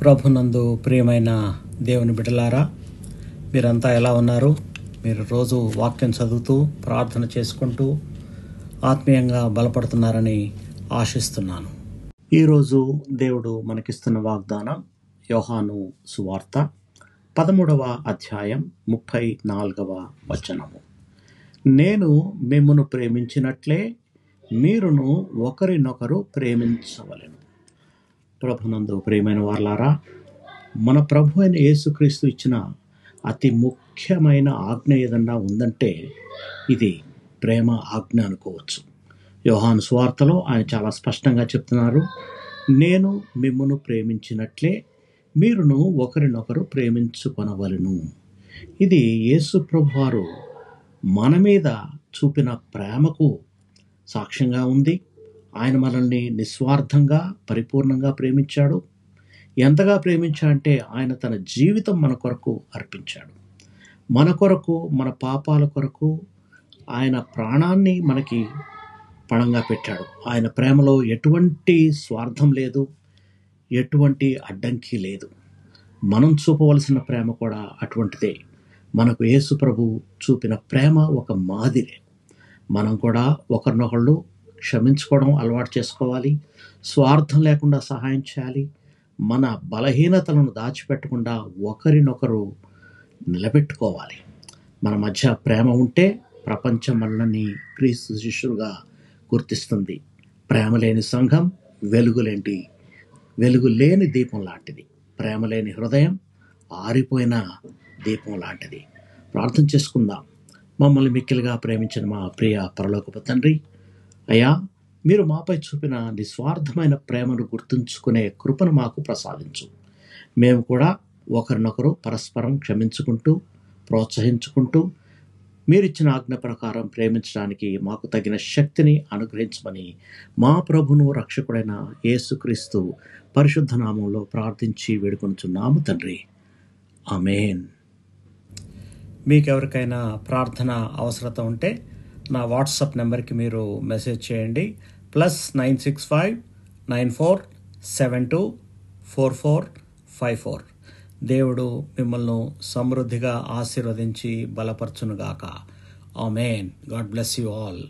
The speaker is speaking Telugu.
ప్రభునందు ప్రియమైన దేవుని బిడ్డలారా, మీరంతా ఎలా ఉన్నారు? మీరు రోజు వాక్యం చదువుతూ ప్రార్థన చేసుకుంటూ ఆత్మీయంగా బలపడుతున్నారని ఆశిస్తున్నాను. ఈరోజు దేవుడు మనకిస్తున్న వాగ్దానం యోహాను సువార్త 13వ అధ్యాయం 34వ వచనము. నేను మిమ్మును ప్రేమించినట్లే మీరును ఒకరినొకరు ప్రేమించవలెను. ప్రభునందు ప్రియమైన వారలారా, మన ప్రభు అయిన యేసుక్రీస్తు ఇచ్చిన అతి ముఖ్యమైన ఆజ్ఞ ఏదన్నా ఉందంటే ఇది ప్రేమ ఆజ్ఞ అనుకోవచ్చు. యోహాను సువార్తలో ఆయన చాలా స్పష్టంగా చెప్తున్నారు, నేను మిమ్మును ప్రేమించినట్లే మీరును ఒకరినొకరు ప్రేమించుకొనవలెను. ఇది యేసు ప్రభు వారు మన మీద చూపిన ప్రేమకు సాక్ష్యంగా ఉంది. ఆయన మనల్ని నిస్వార్థంగా పరిపూర్ణంగా ప్రేమించాడు. ఎంతగా ప్రేమించాడంటే ఆయన తన జీవితం మన కొరకు అర్పించాడు. మన కొరకు, మన పాపాల కొరకు ఆయన ప్రాణాన్ని మనకి పణంగా పెట్టాడు. ఆయన ప్రేమలో ఎటువంటి స్వార్థం లేదు, ఎటువంటి అడ్డంకి లేదు. మనం చూపవలసిన ప్రేమ కూడా అటువంటిదే. మనకు యేసు ప్రభు చూపిన ప్రేమ ఒక మాదిరి. మనం కూడా ఒకరినొకళ్ళు క్షమించుకోవడం అలవాటు చేసుకోవాలి. స్వార్థం లేకుండా సహాయం చేయాలి. మన బలహీనతలను దాచిపెట్టకుండా ఒకరినొకరు నిలబెట్టుకోవాలి. మన మధ్య ప్రేమ ఉంటే ప్రపంచం మనల్ని క్రీస్తు శిష్యులుగా గుర్తిస్తుంది. ప్రేమ లేని సంఘం వెలుగు లేని దీపం లాంటిది. ప్రేమ లేని హృదయం ఆరిపోయిన దీపం లాంటిది. ప్రార్థన చేసుకుందాం. మమ్మల్ని మిక్కిలిగా ప్రేమించిన మా ప్రియ పరలోకపు తండ్రి, అయ్యా, మీరు మాపై చూపిన నిస్వార్థమైన ప్రేమను గుర్తుంచుకునే కృపను మాకు ప్రసాదించు. మేము కూడా ఒకరినొకరు పరస్పరం క్షమించుకుంటూ, ప్రోత్సహించుకుంటూ, మీరిచ్చిన ఆజ్ఞ ప్రకారం ప్రేమించడానికి మాకు తగిన శక్తిని అనుగ్రహించమని మా ప్రభును రక్షకుడైన యేసుక్రీస్తు పరిశుద్ధ నామంలో ప్రార్థించి వేడుకొనుచున్నాము తండ్రి. ఆమేన్. మీకెవరికైనా ప్రార్థన అవసరత ఉంటే నా వాట్సాప్ నెంబర్కి మీరు మెసేజ్ చేయండి. +965 9472 4454. దేవుడు మిమ్మల్ని సమృద్ధిగా ఆశీర్వదించి బలపరచునుగాక. Amen. God bless you all.